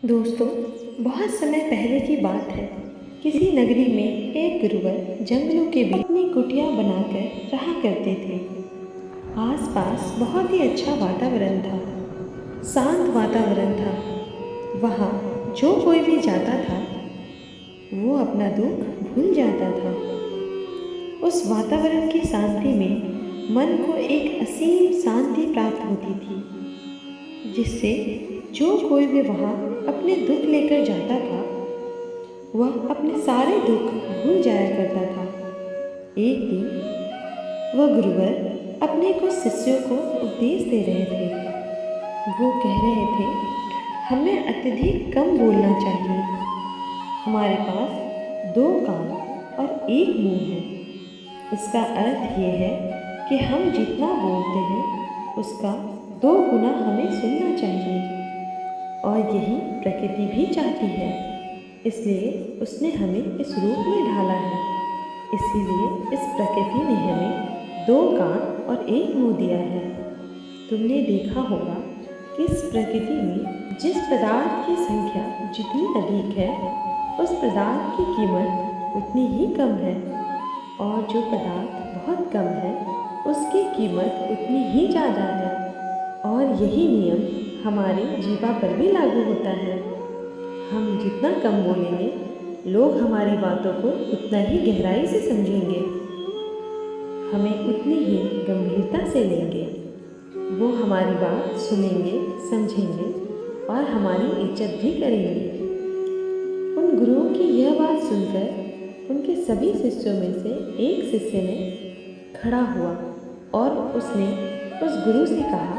दोस्तों, बहुत समय पहले की बात है। किसी नगरी में एक गुरुवर जंगलों के बीच अपनी कुटिया बनाकर रहा करते थे। आसपास बहुत ही अच्छा वातावरण था, शांत वातावरण था। वहाँ जो कोई भी जाता था वो अपना दुख भूल जाता था। उस वातावरण की शांति में मन को एक असीम शांति प्राप्त होती थी, जिससे जो कोई भी वहाँ अपने दुख लेकर जाता था वह अपने सारे दुख भूल जाया करता था। एक दिन वह गुरुवर अपने कुछ शिष्यों को उपदेश दे रहे थे। वो कह रहे थे, हमें अत्यधिक कम बोलना चाहिए। हमारे पास 2 कान और 1 मुंह है। इसका अर्थ ये है कि हम जितना बोलते हैं उसका 2 गुना हमें सुनना चाहिए। और यही प्रकृति भी चाहती है, इसलिए उसने हमें इस रूप में ढाला है। इसीलिए इस प्रकृति ने हमें 2 कान और 1 मुंह दिया है। तुमने देखा होगा कि इस प्रकृति में जिस पदार्थ की संख्या जितनी अधिक है उस पदार्थ की कीमत उतनी ही कम है, और जो पदार्थ बहुत कम है उसकी कीमत उतनी ही ज़्यादा है। और यही नियम हमारे जीवन पर भी लागू होता है। हम जितना कम बोलेंगे लोग हमारी बातों को उतना ही गहराई से समझेंगे, हमें उतनी ही गंभीरता से लेंगे। वो हमारी बात सुनेंगे, समझेंगे और हमारी इज्जत भी करेंगे। उन गुरुओं की यह बात सुनकर उनके सभी शिष्यों में से एक शिष्य ने खड़ा हुआ और उसने उस गुरु से कहा,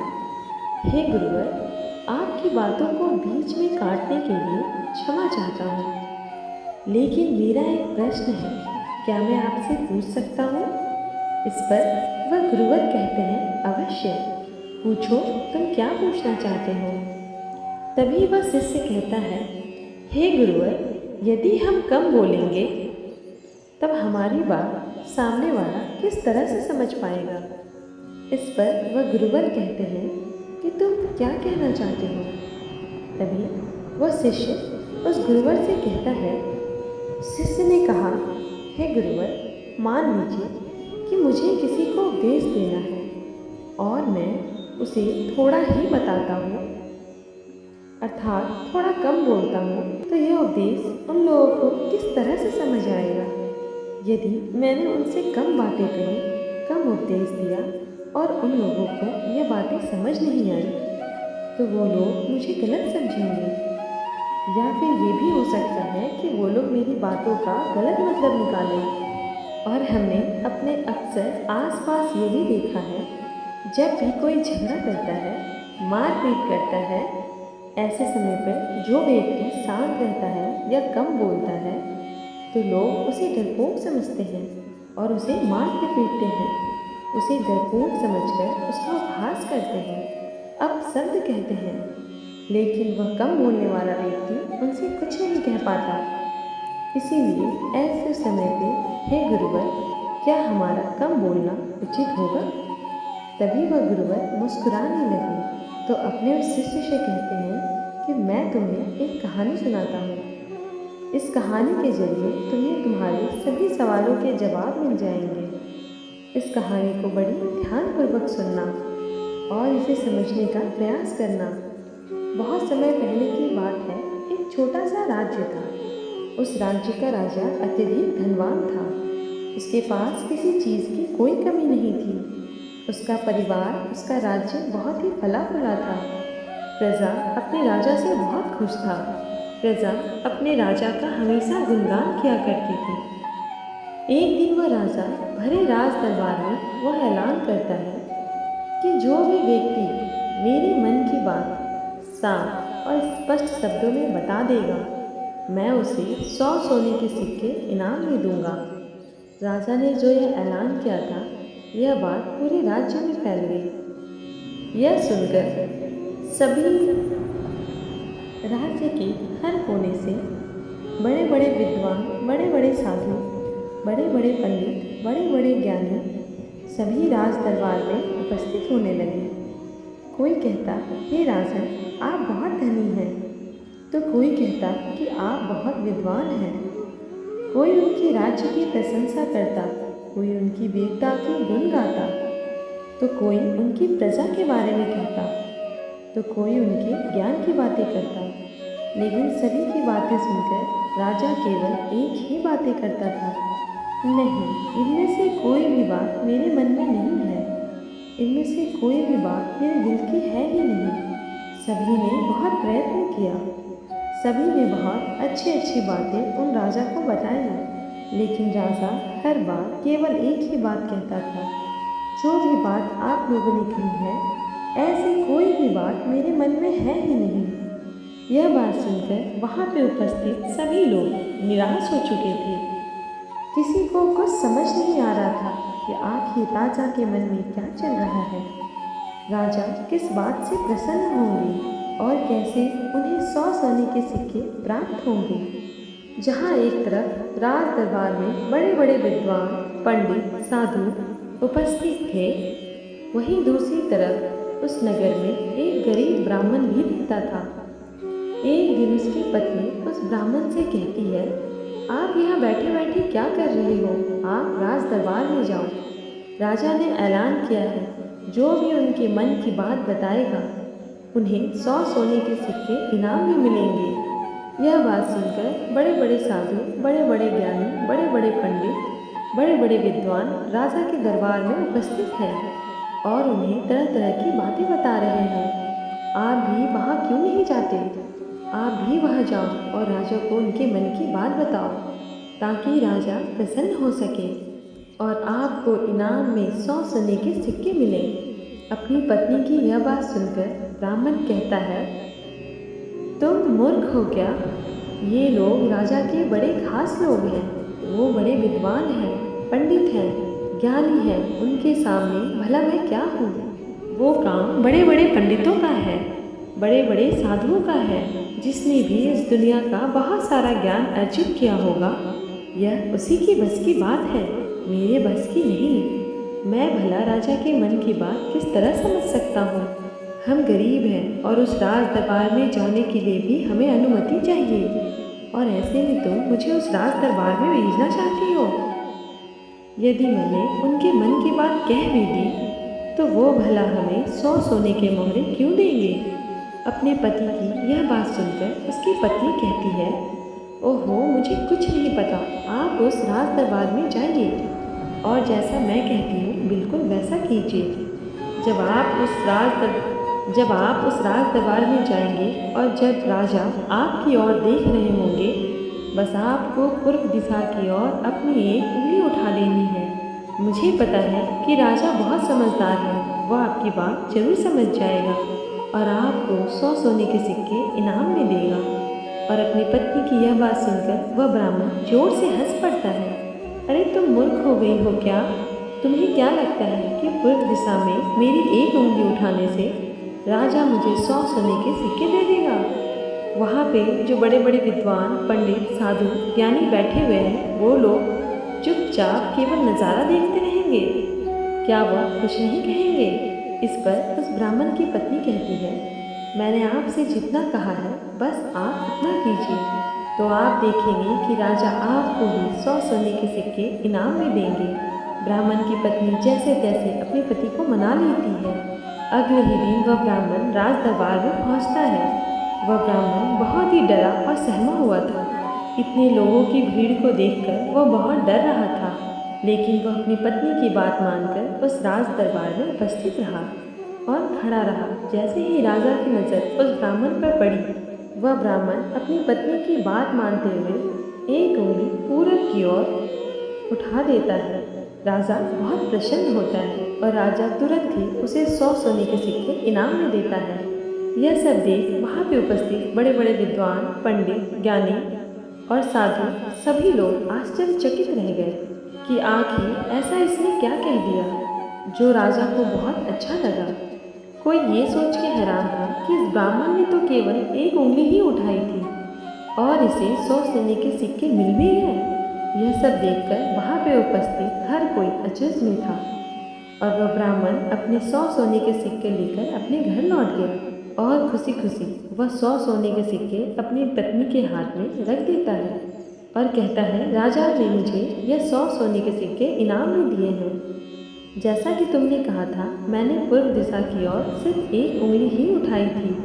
हे गुरुवर, आपकी बातों को बीच में काटने के लिए क्षमा चाहता हूँ, लेकिन मेरा एक प्रश्न है, क्या मैं आपसे पूछ सकता हूँ? इस पर वह गुरुवर कहते हैं, अवश्य पूछो, तुम क्या पूछना चाहते हो? तभी वह शिष्य कहता है, हे गुरुवर, यदि हम कम बोलेंगे तब हमारी बात सामने वाला किस तरह से समझ पाएगा? इस पर वह गुरुवर कहते हैं कि तुम क्या कहना चाहते हो? तभी वह शिष्य उस गुरुवर से कहता है, शिष्य ने कहा, हे गुरुवर, मान लीजिए कि मुझे किसी को उपदेश देना है और मैं उसे थोड़ा ही बताता हूँ, अर्थात थोड़ा कम बोलता हूँ, तो यह उपदेश उन लोगों को किस तरह से समझ आएगा? यदि मैंने उनसे कम बातें कही, कम उपदेश दिया और उन लोगों को ये बातें समझ नहीं आई, तो वो लोग मुझे गलत समझेंगे। या फिर ये भी हो सकता है कि वो लोग मेरी बातों का गलत मतलब निकालें। और हमने अपने अक्सर आसपास ये भी देखा है, जब भी कोई झगड़ा करता है, मारपीट करता है, ऐसे समय पर जो व्यक्ति शांत रहता है या कम बोलता है तो लोग उसे डरपोक समझते हैं और उसे मार के पीटते हैं। उसे डरपोक समझकर उसका उपहास करते हैं, अपशब्द कहते हैं, लेकिन वह कम बोलने वाला व्यक्ति उनसे कुछ नहीं कह पाता। इसीलिए ऐसे समय पे, हे गुरुवर, क्या हमारा कम बोलना उचित होगा? तभी वह गुरुवर मुस्कुराने लगे तो अपने उस शिष्य से कहते हैं कि मैं तुम्हें एक कहानी सुनाता हूँ। इस कहानी के जरिए तुम्हें तुम्हारे सभी सवालों के जवाब मिल जाएंगे। इस कहानी को बड़ी ध्यानपूर्वक सुनना और इसे समझने का प्रयास करना। बहुत समय पहले की बात है, एक छोटा सा राज्य था। उस राज्य का राजा अत्यधिक धनवान था। उसके पास किसी चीज़ की कोई कमी नहीं थी। उसका परिवार, उसका राज्य बहुत ही फला फूला था। प्रजा अपने राजा से बहुत खुश था। प्रजा अपने राजा का हमेशा गुणगान किया करती थी। एक दिन वह राजा भरे राज दरबार में वह ऐलान करता है कि जो भी व्यक्ति मेरे मन की बात साफ और स्पष्ट शब्दों में बता देगा, मैं उसे 100 सोने के सिक्के इनाम में दूंगा। राजा ने जो यह ऐलान किया था, यह बात पूरे राज्य में फैल गई। यह सुनकर सभी राज्य के हर कोने से बड़े बड़े विद्वान, बड़े बड़े साधु, बड़े बड़े पंडित, बड़े बड़े ज्ञानी सभी राज दरबार में उपस्थित होने लगे। कोई कहता, हे राजन, आप बहुत धनी हैं, तो कोई कहता कि आप बहुत विद्वान हैं, कोई उनके राज्य की प्रशंसा करता, कोई उनकी वीरता की गुण गाता, तो कोई उनकी प्रजा के बारे में कहता, तो कोई उनके ज्ञान की बातें करता। लेकिन सभी की बातें सुनकर राजा केवल एक ही बातें करता था, नहीं, इनमें से कोई भी बात मेरे मन में नहीं है, इनमें से कोई भी बात मेरे दिल की है ही नहीं। सभी ने बहुत प्रयत्न किया, सभी ने बहुत अच्छी अच्छी बातें उन राजा को बताई, लेकिन राजा हर बार केवल एक ही बात कहता था, जो भी बात आप लोगों ने कही है, ऐसी कोई भी बात मेरे मन में है ही नहीं। यह बात सुनकर वहाँ पे उपस्थित सभी लोग निराश हो चुके थे। किसी को कुछ समझ नहीं आ रहा था कि आखिर राजा के मन में क्या चल रहा है। राजा किस बात से प्रसन्न होंगे और कैसे उन्हें 100 सोने के सिक्के प्राप्त होंगे। जहाँ एक तरफ राज दरबार में बड़े बड़े विद्वान, पंडित, साधु उपस्थित थे, वहीं दूसरी तरफ उस नगर में एक गरीब ब्राह्मण भी रहता था। एक दिन उसकी पत्नी उस ब्राह्मण से कहती है, आप यहाँ बैठे बैठे क्या कर रहे हो? आप राज दरबार में जाओ। राजा ने ऐलान किया है, जो भी उनके मन की बात बताएगा, उन्हें 100 सोने के सिक्के इनाम में मिलेंगे। यह बात सुनकर बड़े बड़े साधु, बड़े बड़े ज्ञानी, बड़े बड़े पंडित, बड़े बड़े विद्वान राजा के दरबार में उपस्थित हैं और उन्हें तरह तरह की बातें बता रहे हैं। आप भी वहाँ क्यों नहीं जाते? आप भी वहाँ जाओ और राजा को उनके मन की बात बताओ, ताकि राजा प्रसन्न हो सके और आपको इनाम में 100 सोने के सिक्के मिलें। अपनी पत्नी की यह बात सुनकर ब्राह्मण कहता है, तुम मूर्ख हो क्या? ये लोग राजा के बड़े खास लोग हैं, वो बड़े विद्वान हैं, पंडित हैं, ज्ञानी हैं, उनके सामने भला मैं क्या हूँ? वो काम बड़े बड़े पंडितों का है, बड़े बड़े साधुओं का है, जिसने भी इस दुनिया का बहुत सारा ज्ञान अर्जित किया होगा, यह उसी की बस की बात है, मेरे बस की नहीं। मैं भला राजा के मन की बात किस तरह समझ सकता हूँ? हम गरीब हैं और उस राज दरबार में जाने के लिए भी हमें अनुमति चाहिए, और ऐसे में तुम मुझे उस राज दरबार में भेजना चाहती हो? यदि मैंने उनके मन की बात कह भी दी, तो वो भला हमें 100 सोने के मोहरे क्यों देंगे? अपने पति की यह बात सुनकर उसकी पत्नी कहती है, ओहो, मुझे कुछ नहीं पता, आप उस राज दरबार में जाइए और जैसा मैं कहती हूँ बिल्कुल वैसा कीजिए। जब आप उस राज दरबार में जाएंगे और जब राजा आपकी ओर देख रहे होंगे, बस आपको पूर्व दिशा की ओर अपनी एक उंगली उठा देनी है। मुझे पता है कि राजा बहुत समझदार है, वह आपकी बात जरूर समझ जाएगा और आपको 100 सोने के सिक्के इनाम में देगा। और अपनी पत्नी की यह बात सुनकर वह ब्राह्मण जोर से हंस पड़ता है। अरे तुम मूर्ख हो गई हो क्या? तुम्हें क्या लगता है कि पूर्व दिशा में मेरी एक उंगली उठाने से राजा मुझे 100 सोने के सिक्के दे देगा? वहाँ पे जो बड़े बड़े विद्वान, पंडित, साधु, ज्ञानी बैठे हुए हैं, वो लोग चुपचाप केवल नज़ारा देखते रहेंगे, क्या वह कुछ नहीं कहेंगे? इस पर उस ब्राह्मण की पत्नी कहती है, मैंने आपसे जितना कहा है बस आप उतना कीजिए, तो आप देखेंगे कि राजा आपको भी 100 सोने के सिक्के इनाम में देंगे। ब्राह्मण की पत्नी जैसे तैसे अपने पति को मना लेती है। अगले ही दिन वह ब्राह्मण राज दरबार में पहुंचता है। वह ब्राह्मण बहुत ही डरा और सहमा हुआ था। इतने लोगों की भीड़ को देखकर वह बहुत डर रहा था, लेकिन वह अपनी पत्नी की बात मानकर उस राज दरबार में उपस्थित रहा और खड़ा रहा। जैसे ही राजा की नज़र उस ब्राह्मण पर पड़ी, वह ब्राह्मण अपनी पत्नी की बात मानते हुए एक उंगली पूरब की ओर उठा देता है। राजा बहुत प्रसन्न होता है और राजा तुरंत ही उसे 100 सोने के सिक्के इनाम में देता है। यह सब देख वहाँ पे उपस्थित बड़े बड़े विद्वान, पंडित, ज्ञानी और साधु सभी लोग आश्चर्यचकित रह गए कि आखिर ऐसा इसने क्या कह दिया जो राजा को बहुत अच्छा लगा। कोई ये सोच के हैरान था कि इस ब्राह्मण ने तो केवल एक उंगली ही उठाई थी और इसे 100 सोने के सिक्के मिल भी गए। यह सब देखकर वहाँ पे उपस्थित हर कोई अचरज में था और वह ब्राह्मण अपने 100 सोने के सिक्के लेकर अपने घर लौट गया। और खुशी खुशी वह 100 सोने के सिक्के अपनी पत्नी के हाथ में रख देता है और कहता है, राजा ने मुझे यह 100 सोने के सिक्के इनाम में दिए हैं। जैसा कि तुमने कहा था, मैंने पूर्व दिशा की ओर सिर्फ एक उंगली ही उठाई थी,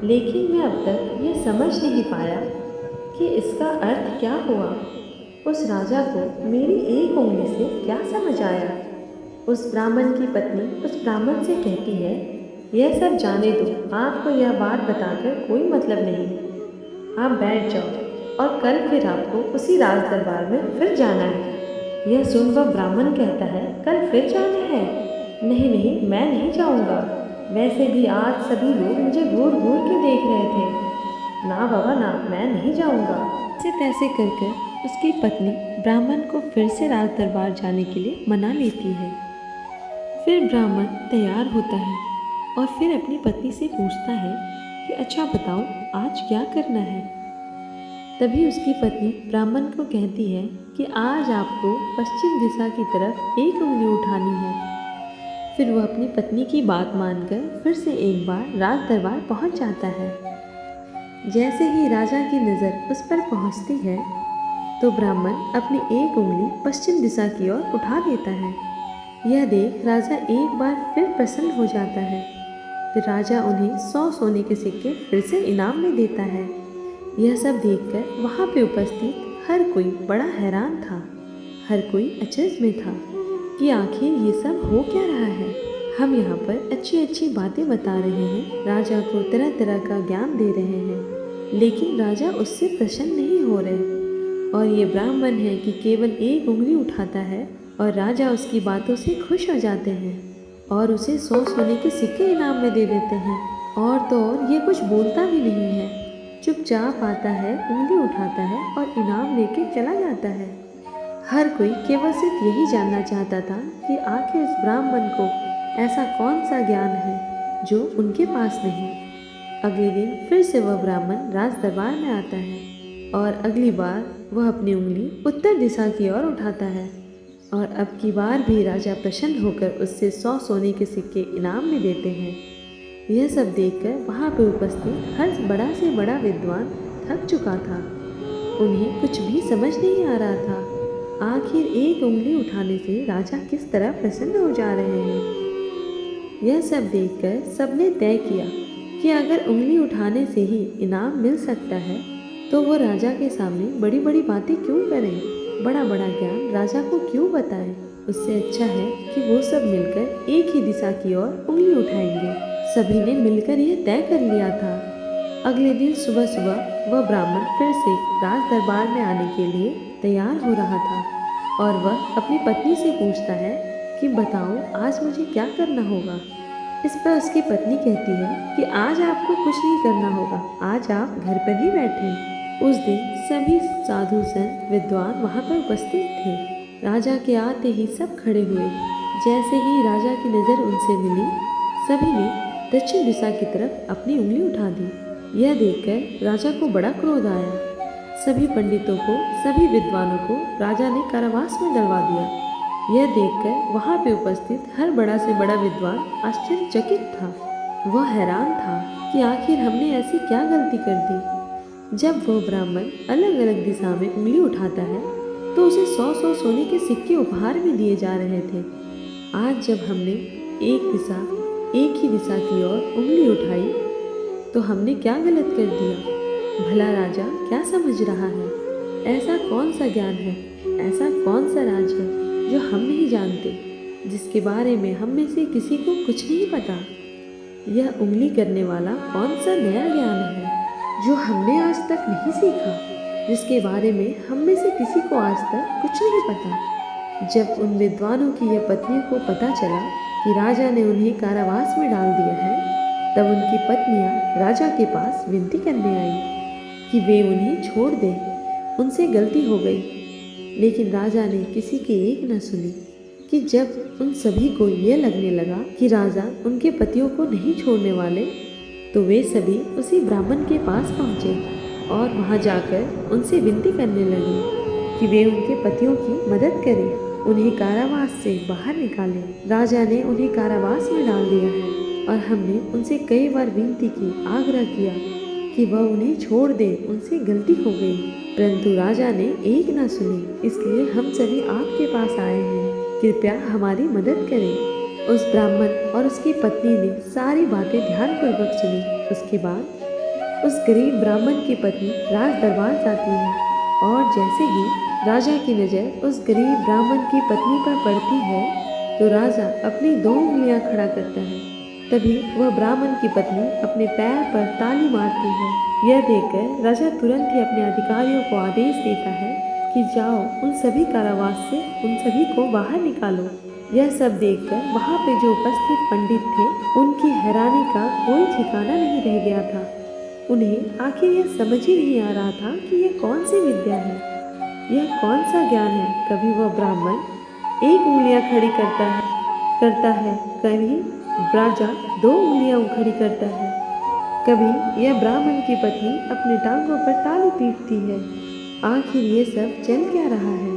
लेकिन मैं अब तक यह समझ नहीं पाया कि इसका अर्थ क्या हुआ। उस राजा को मेरी एक उंगली से क्या समझ आया। उस ब्राह्मण की पत्नी उस ब्राह्मण से कहती है, यह सब जाने दो, आपको यह बात बताकर कोई मतलब नहीं, आप बैठ जाओ और कल फिर आपको उसी राज दरबार में फिर जाना है। यह सुन वह ब्राह्मण कहता है, कल फिर जाना है? नहीं नहीं, मैं नहीं जाऊंगा। वैसे भी आज सभी लोग मुझे घूर घूर के देख रहे थे। ना बाबा ना, मैं नहीं जाऊंगा। ऐसे तैसे कर उसकी पत्नी ब्राह्मण को फिर से राज दरबार जाने के लिए मना लेती है। फिर ब्राह्मण तैयार होता है और फिर अपनी पत्नी से पूछता है कि अच्छा बताओ, आज क्या करना है। तभी उसकी पत्नी ब्राह्मण को कहती है कि आज आपको पश्चिम दिशा की तरफ एक उंगली उठानी है। फिर वह अपनी पत्नी की बात मानकर फिर से एक बार राज दरबार पहुंच जाता है। जैसे ही राजा की नज़र उस पर पहुंचती है तो ब्राह्मण अपनी एक उंगली पश्चिम दिशा की ओर उठा देता है। यह देख राजा एक बार फिर प्रसन्न हो जाता है। फिर राजा उन्हें 100 सोने के सिक्के फिर से इनाम में देता है। यह सब देखकर वहाँ पे उपस्थित हर कोई बड़ा हैरान था। हर कोई अचरज में था कि आखिर ये सब हो क्या रहा है। हम यहाँ पर अच्छी अच्छी बातें बता रहे हैं, राजा को तरह तरह का ज्ञान दे रहे हैं, लेकिन राजा उससे प्रसन्न नहीं हो रहे। और ये ब्राह्मण है कि केवल एक उंगली उठाता है और राजा उसकी बातों से खुश हो जाते हैं और उसे 100 सोने के सिक्के इनाम में दे देते हैं। और तो और ये कुछ बोलता भी नहीं है, चुपचाप आता है, उंगली उठाता है और इनाम लेके चला जाता है। हर कोई केवल सिर्फ यही जानना चाहता था कि आखिर उस ब्राह्मण को ऐसा कौन सा ज्ञान है जो उनके पास नहीं। अगले दिन फिर से वह ब्राह्मण राज दरबार में आता है और अगली बार वह अपनी उंगली उत्तर दिशा की ओर उठाता है और अब की बार भी राजा प्रसन्न होकर उससे 100 सोने के सिक्के इनाम में देते हैं। यह सब देखकर वहाँ पर उपस्थित हर बड़ा से बड़ा विद्वान थक चुका था। उन्हें कुछ भी समझ नहीं आ रहा था, आखिर एक उंगली उठाने से राजा किस तरह प्रसन्न हो जा रहे हैं। यह सब देखकर सबने तय किया कि अगर उंगली उठाने से ही इनाम मिल सकता है तो वो राजा के सामने बड़ी बड़ी बातें क्यों करें, बड़ा बड़ा ज्ञान राजा को क्यों बताएं। उससे अच्छा है कि वो सब मिलकर एक ही दिशा की ओर उंगली उठाएंगे। सभी ने मिलकर यह तय कर लिया था। अगले दिन सुबह सुबह वह ब्राह्मण फिर से राज दरबार में आने के लिए तैयार हो रहा था और वह अपनी पत्नी से पूछता है कि बताओ आज मुझे क्या करना होगा। इस पर उसकी पत्नी कहती है कि आज आपको कुछ नहीं करना होगा, आज आप घर पर ही बैठे। उस दिन सभी साधु संत विद्वान वहाँ पर उपस्थित थे। राजा के आते ही सब खड़े हुए। जैसे ही राजा की नज़र उनसे मिली, सभी ने दक्षिण दिशा की तरफ अपनी उंगली उठा दी। यह देखकर राजा को बड़ा क्रोध आया। सभी पंडितों को, सभी विद्वानों को राजा ने कारावास में डलवा दिया। यह देखकर वहाँ पे उपस्थित हर बड़ा से बड़ा विद्वान आश्चर्यचकित था। वह हैरान था कि आखिर हमने ऐसी क्या गलती कर दी। जब वह ब्राह्मण अलग अलग दिशा में उंगली उठाता है तो उसे 100-100 सोने के सिक्के उपहार में दिए जा रहे थे। आज जब हमने एक ही दिशा की ओर उंगली उठाई तो हमने क्या गलत कर दिया। भला राजा क्या समझ रहा है? ऐसा कौन सा ज्ञान है, ऐसा कौन सा राज है जो हम नहीं जानते, जिसके बारे में हम में से किसी को कुछ नहीं पता। यह उंगली करने वाला कौन सा नया ज्ञान है जो हमने आज तक नहीं सीखा, जिसके बारे में हम में से किसी को आज तक कुछ नहीं पता। जब उन विद्वानों की यह पत्नियों को पता चला कि राजा ने उन्हें कारावास में डाल दिया है, तब उनकी पत्नियां राजा के पास विनती करने आई कि वे उन्हें छोड़ दें, उनसे गलती हो गई। लेकिन राजा ने किसी की एक न सुनी कि जब उन सभी को यह लगने लगा कि राजा उनके पतियों को नहीं छोड़ने वाले, तो वे सभी उसी ब्राह्मण के पास पहुँचे और वहाँ जाकर उनसे विनती करने लगे कि वे उनके पतियों की मदद करें, उन्हें कारावास से बाहर निकालें। राजा ने उन्हें कारावास में डाल दिया है और हमने उनसे कई बार विनती की, आग्रह किया कि वह उन्हें छोड़ दे, उनसे गलती हो गई, परंतु राजा ने एक ना सुनी। इसलिए हम सभी आपके पास आए हैं, कृपया हमारी मदद करें। उस ब्राह्मण और उसकी पत्नी ने सारी बातें ध्यानपूर्वक सुनी। उसके बाद उस गरीब ब्राह्मण की पत्नी राज दरबार जाती है और जैसे ही राजा की नज़र उस गरीब ब्राह्मण की पत्नी पर पड़ती है तो राजा अपनी 2 उंगलियां खड़ा करता है। तभी वह ब्राह्मण की पत्नी अपने पैर पर ताली मारती है। यह देखकर राजा तुरंत ही अपने अधिकारियों को आदेश देता है कि जाओ, उन सभी कारावास से उन सभी को बाहर निकालो। यह सब देखकर वहाँ पे जो उपस्थित पंडित थे उनकी हैरानी का कोई ठिकाना नहीं रह गया था। उन्हें आखिर यह समझ ही नहीं आ रहा था कि यह कौन सी विद्या है, यह कौन सा ज्ञान है। कभी वह ब्राह्मण 1 उंगलियां खड़ी करता है, कभी राजा 2 उंगलियां खड़ी करता है, कभी यह ब्राह्मण की पत्नी अपने टांगों पर ताली पीटती है। आखिर ये सब चल क्या रहा है,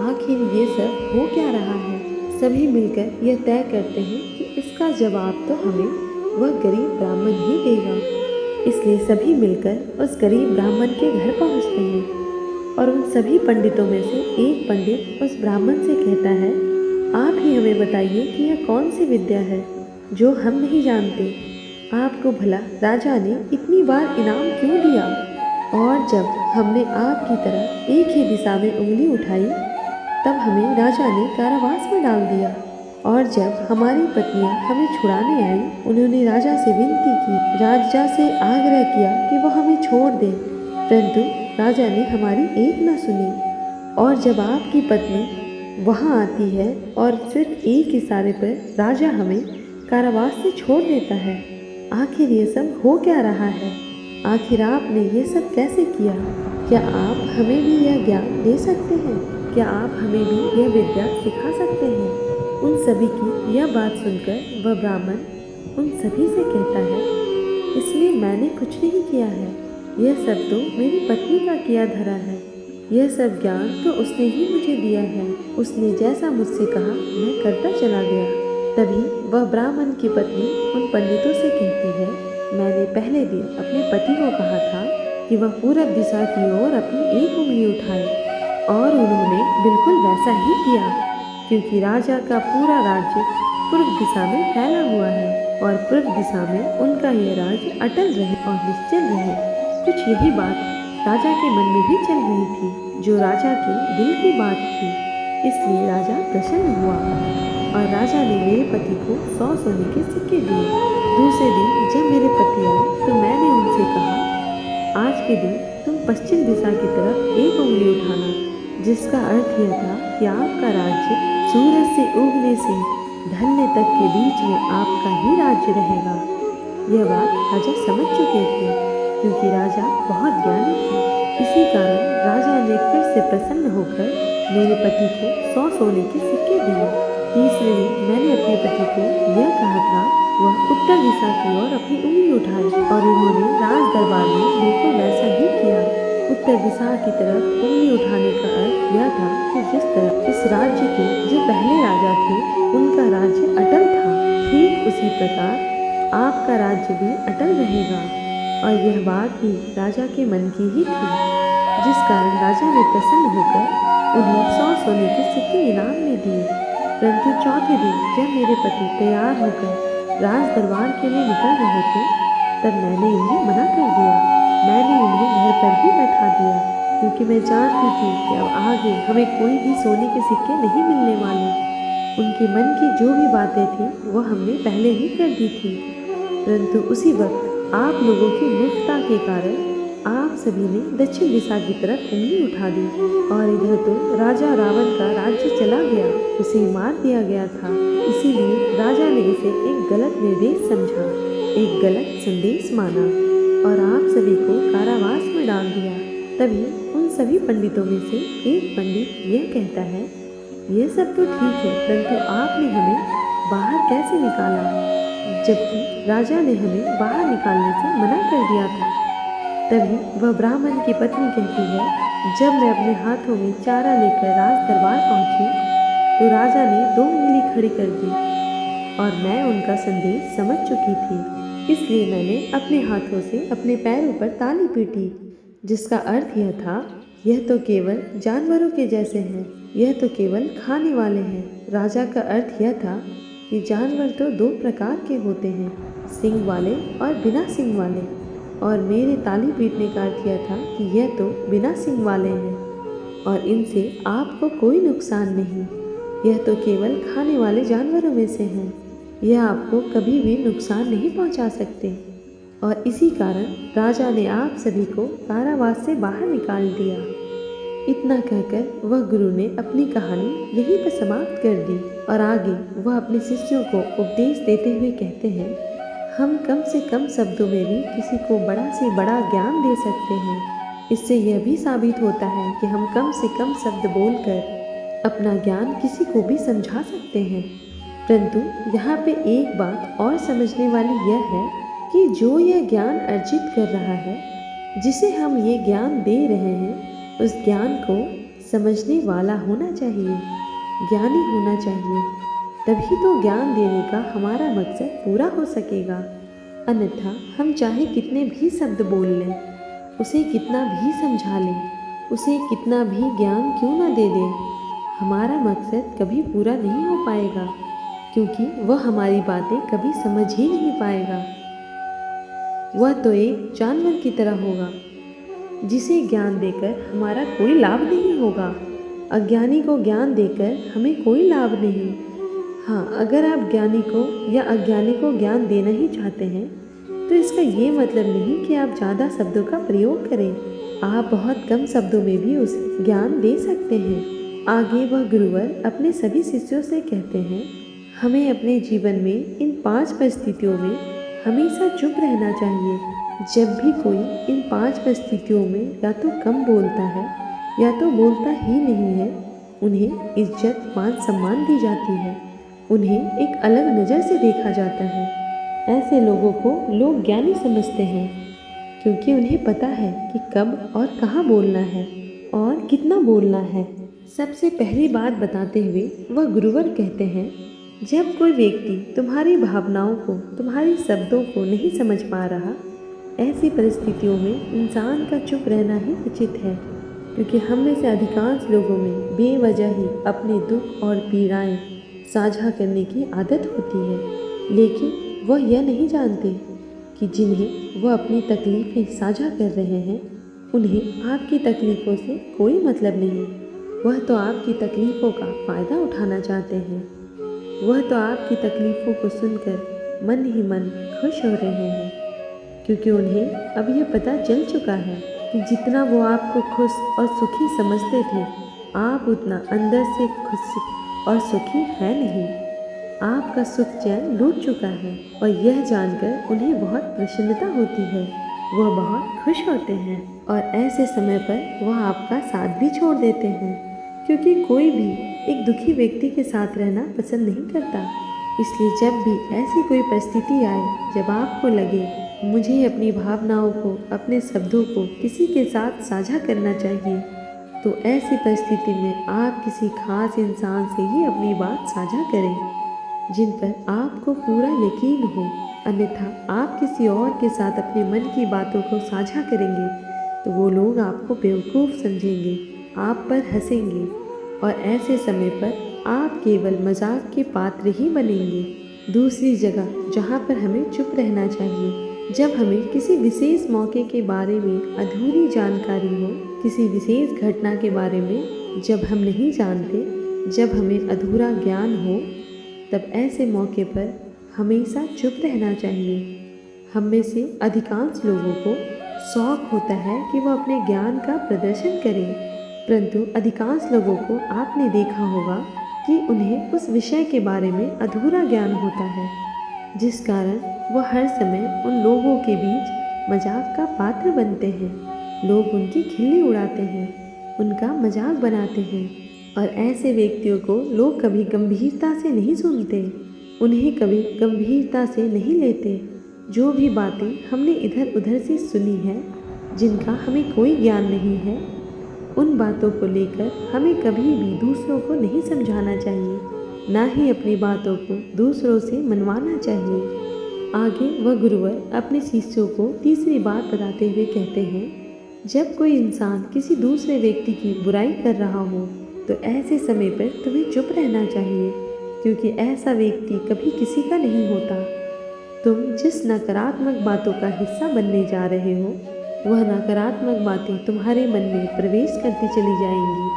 आखिर ये सब हो क्या रहा है। सभी मिलकर यह तय करते हैं कि इसका जवाब तो हमें वह गरीब ब्राह्मण ही देगा। इसलिए सभी मिलकर उस गरीब ब्राह्मण के घर पहुंचते हैं और उन सभी पंडितों में से एक पंडित उस ब्राह्मण से कहता है, आप ही हमें बताइए कि यह कौन सी विद्या है जो हम नहीं जानते। आपको भला राजा ने इतनी बार इनाम क्यों दिया, और जब हमने आपकी तरह एक ही दिशा में उंगली उठाई तब हमें राजा ने कारावास में डाल दिया, और जब हमारी पत्नियां हमें छुड़ाने आई उन्होंने राजा से विनती की, राजा से आग्रह किया कि वो हमें छोड़ दे, परंतु राजा ने हमारी एक न सुनी। और जब आपकी पत्नी वहाँ आती है और सिर्फ एक इशारे पर राजा हमें कारावास से छोड़ देता है। आखिर ये सब हो क्या रहा है, आखिर आपने ये सब कैसे किया। क्या आप हमें भी यह ज्ञान दे सकते हैं, क्या आप हमें भी यह विद्या सिखा सकते हैं। उन सभी की यह बात सुनकर वह ब्राह्मण उन सभी से कहता है, इसलिए मैंने कुछ नहीं किया है, यह सब तो मेरी पत्नी का किया धरा है, यह सब ज्ञान तो उसने ही मुझे दिया है, उसने जैसा मुझसे कहा मैं करता चला गया। तभी वह ब्राह्मण की पत्नी उन पंडितों से कहती है, मैंने पहले दिन अपने पति को कहा था कि वह पूरब दिशा की ओर अपनी एक उंगली उठाए, और उन्होंने बिल्कुल वैसा ही किया, क्योंकि राजा का पूरा राज्य पूर्व दिशा में फैला हुआ है और पूर्व दिशा में उनका यह राज्य अटल रहे और निश्चल रहे। कुछ यही बात राजा के मन में भी चल रही थी, जो राजा के दिल की बात थी। इसलिए राजा प्रसन्न हुआ और राजा ने मेरे पति को 100 सोने के सिक्के दिए। दूसरे दिन जब मेरे पति आए तो मैंने उनसे कहा, आज के दिन तुम पश्चिम दिशा की तरफ एक उंगली उठाना, जिसका अर्थ यह था कि आपका राज्य सूरज से उगने से ढलने तक के बीच में आपका ही राज्य रहेगा। यह बात राजा समझ चुके थे, क्योंकि राजा बहुत ज्ञानी थे। इसी कारण राजा ने फिर से प्रसन्न होकर मेरे पति को 100 सोने के सिक्के दिए। तीसरे दिन मैंने अपने पति को यह कहा था, वह उत्तर दिशा की ओर अपनी उंगली उठाए, और उन्होंने राज दरबार में बिल्कुल वैसा ही किया। उत्तर दिशा की तरफ उंगली उठाने का अर्थ यह था कि जिस तरह इस राज्य के जो पहले राजा थे उनका राज्य अटल था, ठीक उसी प्रकार आपका राज्य भी अटल रहेगा। और यह बात भी राजा के मन की ही थी, जिस कारण राजा ने प्रसन्न होकर उन्हें 100 सोने के सिक्के इनाम में दिए। परंतु चौथे दिन जब मेरे पति तैयार होकर राज दरबार के लिए निकल रहे थे तब मैंने इन्हें मना कर दिया। मैंने इन्हें घर पर ही बैठा दिया, क्योंकि मैं जानती थी कि अब आगे हमें कोई भी सोने के सिक्के नहीं मिलने वाले। उनके मन की जो भी बातें थी वो हमने पहले ही कर दी थी। परंतु उसी वक्त आप लोगों की मूर्खता के कारण आप सभी ने दक्षिण दिशा की तरफ उंगली उठा दी, और इधर तो राजा रावण का राज्य चला गया, उसे मार दिया गया था। इसीलिए राजा ने इसे एक गलत निर्देश समझा, एक गलत संदेश माना और आप सभी को कारावास में डाल दिया। तभी उन सभी पंडितों में से एक पंडित यह कहता है, यह सब तो ठीक है, परंतु आपने हमें बाहर कैसे निकाला, जबकि राजा ने हमें बाहर निकालने से मना कर दिया था। तभी वह ब्राह्मण की पत्नी कहती है, जब मैं अपने हाथों में चारा लेकर राज दरबार पहुंची तो राजा ने 2 उंगली खड़ी कर दी, और मैं उनका संदेश समझ चुकी थी। इसलिए मैंने अपने हाथों से अपने पैरों पर ताली पीटी, जिसका अर्थ यह था, यह तो केवल जानवरों के जैसे हैं, यह तो केवल खाने वाले हैं। राजा का अर्थ यह था कि जानवर तो दो प्रकार के होते हैं, सींग वाले और बिना सींग वाले, और मेरे ताली पीटने का अर्थ यह था कि यह तो बिना सींग वाले हैं और इनसे आपको कोई नुकसान नहीं। यह तो केवल खाने वाले जानवरों में से हैं, यह आपको कभी भी नुकसान नहीं पहुंचा सकते। और इसी कारण राजा ने आप सभी को कारावास से बाहर निकाल दिया। इतना कहकर वह गुरु ने अपनी कहानी यहीं पर समाप्त कर दी और आगे वह अपने शिष्यों को उपदेश देते हुए कहते हैं, हम कम से कम शब्दों में भी किसी को बड़ा से बड़ा ज्ञान दे सकते हैं। इससे यह भी साबित होता है कि हम कम से कम शब्द बोलकर अपना ज्ञान किसी को भी समझा सकते हैं। परंतु यहाँ पे एक बात और समझने वाली यह है कि जो यह ज्ञान अर्जित कर रहा है, जिसे हम ये ज्ञान दे रहे हैं, उस ज्ञान को समझने वाला होना चाहिए, ज्ञानी होना चाहिए। तभी तो ज्ञान देने का हमारा मकसद पूरा हो सकेगा। अन्यथा हम चाहे कितने भी शब्द बोल लें, उसे कितना भी समझा लें, उसे कितना भी ज्ञान क्यों ना दे दें, हमारा मकसद कभी पूरा नहीं हो पाएगा, क्योंकि वह हमारी बातें कभी समझ ही नहीं पाएगा। वह तो एक जानवर की तरह होगा, जिसे ज्ञान देकर हमारा कोई लाभ नहीं होगा। अज्ञानी को ज्ञान देकर हमें कोई लाभ नहीं। हाँ, अगर आप ज्ञानी को या अज्ञानी को ज्ञान देना ही चाहते हैं, तो इसका ये मतलब नहीं कि आप ज़्यादा शब्दों का प्रयोग करें। आप बहुत कम शब्दों में भी उसे ज्ञान दे सकते हैं। आगे वह गुरुवर अपने सभी शिष्यों से कहते हैं, हमें अपने जीवन में इन 5 परिस्थितियों में हमेशा चुप रहना चाहिए। जब भी कोई इन 5 परिस्थितियों में या तो कम बोलता है या तो बोलता ही नहीं है, उन्हें इज्जत मान सम्मान दी जाती है, उन्हें एक अलग नज़र से देखा जाता है। ऐसे लोगों को लोग ज्ञानी समझते हैं, क्योंकि उन्हें पता है कि कब और कहाँ बोलना है और कितना बोलना है। सबसे पहली बात बताते हुए वह गुरुवर कहते हैं, जब कोई व्यक्ति तुम्हारी भावनाओं को, तुम्हारी शब्दों को नहीं समझ पा रहा, ऐसी परिस्थितियों में इंसान का चुप रहना ही उचित है, क्योंकि हम में से अधिकांश लोगों में बेवजह ही अपने दुख और पीड़ाएं साझा करने की आदत होती है, लेकिन वह यह नहीं जानते कि जिन्हें वह अपनी तकलीफ़ें साझा कर रहे हैं, उन्हें आपकी तकलीफ़ों से कोई मतलब नहीं। वह तो आपकी तकलीफ़ों का फ़ायदा उठाना चाहते हैं। वह तो आपकी तकलीफ़ों को सुनकर मन ही मन खुश हो रहे हैं, क्योंकि उन्हें अब यह पता चल चुका है कि जितना वो आपको खुश और सुखी समझते थे, आप उतना अंदर से खुश और सुखी है नहीं। आपका सुख चैन लूट चुका है और यह जानकर उन्हें बहुत प्रसन्नता होती है। वह बहुत खुश होते हैं और ऐसे समय पर वह आपका साथ भी छोड़ देते हैं, क्योंकि कोई भी एक दुखी व्यक्ति के साथ रहना पसंद नहीं करता। इसलिए जब भी ऐसी कोई परिस्थिति आए जब आपको लगे मुझे अपनी भावनाओं को, अपने शब्दों को किसी के साथ साझा करना चाहिए, तो ऐसी परिस्थिति में आप किसी खास इंसान से ही अपनी बात साझा करें, जिन पर आपको पूरा यकीन हो। अन्यथा आप किसी और के साथ अपने मन की बातों को साझा करेंगे तो वो लोग आपको बेवकूफ़ समझेंगे, आप पर हंसेंगे और ऐसे समय पर आप केवल मजाक के पात्र ही बनेंगे। दूसरी जगह जहाँ पर हमें चुप रहना चाहिए, जब हमें किसी विशेष मौके के बारे में अधूरी जानकारी हो, किसी विशेष घटना के बारे में जब हम नहीं जानते, जब हमें अधूरा ज्ञान हो, तब ऐसे मौके पर हमेशा चुप रहना चाहिए। हम में से अधिकांश लोगों को शौक होता है कि वह अपने ज्ञान का प्रदर्शन करें, परंतु अधिकांश लोगों को आपने देखा होगा कि उन्हें उस विषय के बारे में अधूरा ज्ञान होता है, जिस कारण वह हर समय उन लोगों के बीच मजाक का पात्र बनते हैं। लोग उनकी खिल्ली उड़ाते हैं, उनका मजाक बनाते हैं और ऐसे व्यक्तियों को लोग कभी गंभीरता से नहीं सुनते, उन्हें कभी गंभीरता से नहीं लेते। जो भी बातें हमने इधर उधर से सुनी हैं, जिनका हमें कोई ज्ञान नहीं है, उन बातों को लेकर हमें कभी भी दूसरों को नहीं समझाना चाहिए, ना ही अपनी बातों को दूसरों से मनवाना चाहिए। आगे वह गुरुवर अपने शिष्यों को तीसरी बात बताते हुए कहते हैं, जब कोई इंसान किसी दूसरे व्यक्ति की बुराई कर रहा हो तो ऐसे समय पर तुम्हें चुप रहना चाहिए, क्योंकि ऐसा व्यक्ति कभी किसी का नहीं होता। तुम जिस नकारात्मक बातों का हिस्सा बनने जा रहे हो, वह नकारात्मक बातें तुम्हारे मन में प्रवेश करती चली जाएंगी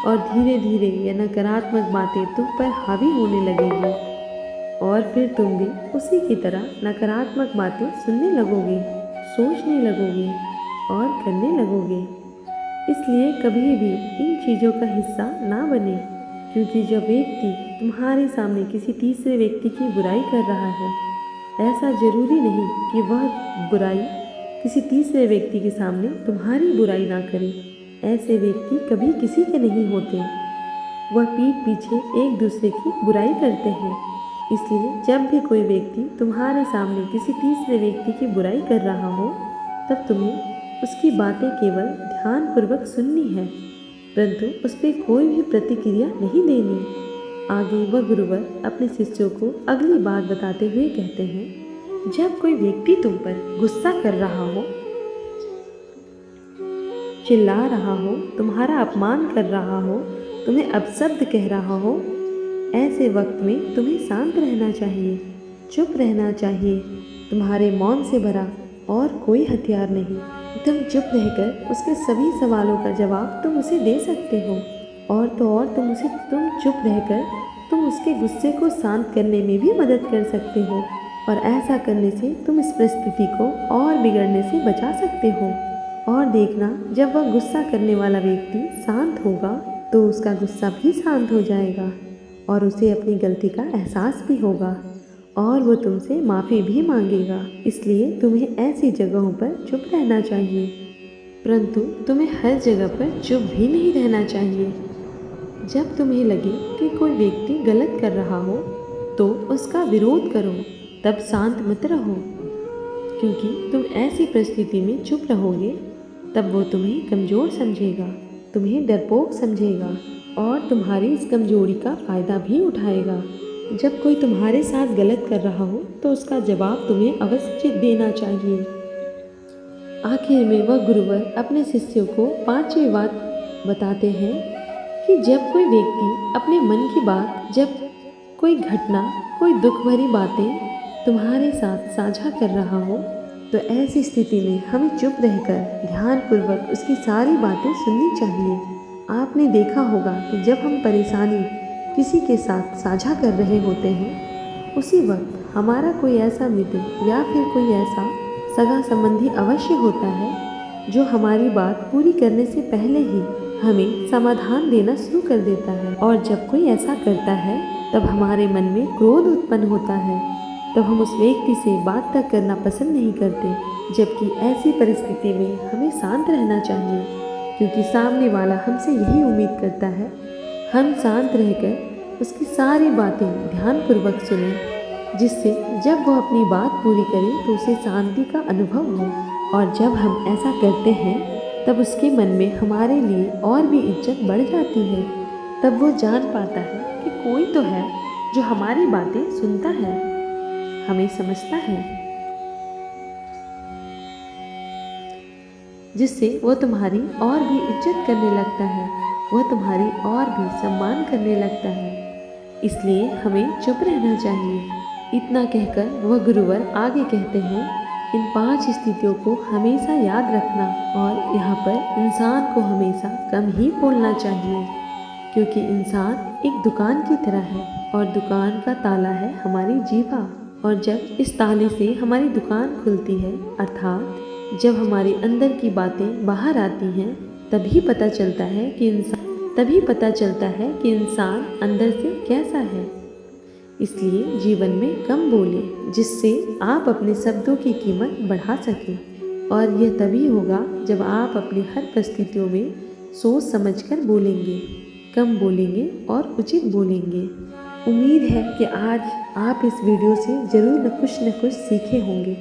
और धीरे धीरे यह नकारात्मक बातें तुम पर हावी होने लगेगी और फिर तुम भी उसी की तरह नकारात्मक बातें सुनने लगोगे, सोचने लगोगे और करने लगोगे। इसलिए कभी भी इन चीज़ों का हिस्सा ना बने, क्योंकि जब व्यक्ति तुम्हारे सामने किसी तीसरे व्यक्ति की बुराई कर रहा है, ऐसा जरूरी नहीं कि वह बुराई किसी तीसरे व्यक्ति के सामने तुम्हारी बुराई ना करे। ऐसे व्यक्ति कभी किसी के नहीं होते, वह पीठ पीछे एक दूसरे की बुराई करते हैं। इसलिए जब भी कोई व्यक्ति तुम्हारे सामने किसी तीसरे व्यक्ति की बुराई कर रहा हो, तब तुम्हें उसकी बातें केवल ध्यानपूर्वक सुननी है, परंतु उस पर कोई भी प्रतिक्रिया नहीं देनी। आगे वह गुरुवर अपने शिष्यों को अगली बात बताते हुए कहते हैं, जब कोई व्यक्ति तुम पर गुस्सा कर रहा हो, चिल्ला रहा हो, तुम्हारा अपमान कर रहा हो, तुम्हें अपशब्द कह रहा हो, ऐसे वक्त में तुम्हें शांत रहना चाहिए, चुप रहना चाहिए। तुम्हारे मौन से भरा और कोई हथियार नहीं। तुम चुप रहकर उसके सभी सवालों का जवाब तुम उसे दे सकते हो, और तो और तुम चुप रहकर तुम उसके गुस्से को शांत करने में भी मदद कर सकते हो, और ऐसा करने से तुम इस परिस्थिति को और बिगड़ने से बचा सकते हो। और देखना, जब वह गुस्सा करने वाला व्यक्ति शांत होगा तो उसका गुस्सा भी शांत हो जाएगा और उसे अपनी गलती का एहसास भी होगा और वो तुमसे माफ़ी भी मांगेगा। इसलिए तुम्हें ऐसी जगहों पर चुप रहना चाहिए, परंतु तुम्हें हर जगह पर चुप भी नहीं रहना चाहिए। जब तुम्हें लगे कि कोई व्यक्ति गलत कर रहा हो तो उसका विरोध करो, तब शांत मत रहो, क्योंकि तुम ऐसी परिस्थिति में चुप रहोगे तब वो तुम्हें कमज़ोर समझेगा, तुम्हें डरपोक समझेगा और तुम्हारी इस कमजोरी का फ़ायदा भी उठाएगा। जब कोई तुम्हारे साथ गलत कर रहा हो तो उसका जवाब तुम्हें अवश्य देना चाहिए। आखिर में वह गुरुवर अपने शिष्यों को पांचवी बात बताते हैं कि जब कोई व्यक्ति अपने मन की बात, जब कोई घटना, कोई दुख भरी बातें तुम्हारे साथ साझा कर रहा हो, तो ऐसी स्थिति में हमें चुप रहकर ध्यानपूर्वक उसकी सारी बातें सुननी चाहिए। आपने देखा होगा कि जब हम परेशानी किसी के साथ साझा कर रहे होते हैं, उसी वक्त हमारा कोई ऐसा मित्र या फिर कोई ऐसा सगा संबंधी अवश्य होता है जो हमारी बात पूरी करने से पहले ही हमें समाधान देना शुरू कर देता है। और जब कोई ऐसा करता है तब हमारे मन में क्रोध उत्पन्न होता है, तब हम उस व्यक्ति से बात तक करना पसंद नहीं करते। जबकि ऐसी परिस्थिति में हमें शांत रहना चाहिए, क्योंकि सामने वाला हमसे यही उम्मीद करता है। हम शांत रहकर उसकी सारी बातें ध्यानपूर्वक सुनें, जिससे जब वह अपनी बात पूरी करे तो उसे शांति का अनुभव हो। और जब हम ऐसा करते हैं तब उसके मन में हमारे लिए और भी इज्जत बढ़ जाती है। तब वो जान पाता है कि कोई तो है जो हमारी बातें सुनता है, हमें समझता है, जिससे वो तुम्हारी और भी इज्जत करने लगता है, वह तुम्हारी और भी सम्मान करने लगता है। इसलिए हमें चुप रहना चाहिए। इतना कहकर वह गुरुवर आगे कहते हैं, इन 5 स्थितियों को हमेशा याद रखना और यहाँ पर इंसान को हमेशा कम ही बोलना चाहिए, क्योंकि इंसान एक दुकान की तरह है और दुकान का ताला है हमारी जीवा। और जब इस ताले से हमारी दुकान खुलती है, अर्थात जब हमारी अंदर की बातें बाहर आती हैं, तभी पता चलता है कि इंसान अंदर से कैसा है। इसलिए जीवन में कम बोले, जिससे आप अपने शब्दों की कीमत बढ़ा सकें। और यह तभी होगा जब आप अपनी हर परिस्थितियों में सोच समझकर बोलेंगे, कम बोलेंगे और उचित बोलेंगे। उम्मीद है कि आज आप इस वीडियो से ज़रूर न कुछ सीखे होंगे।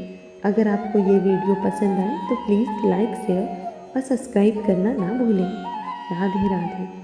अगर आपको ये वीडियो पसंद आए तो प्लीज़ लाइक, शेयर और सब्सक्राइब करना ना भूलें। राधे राधे।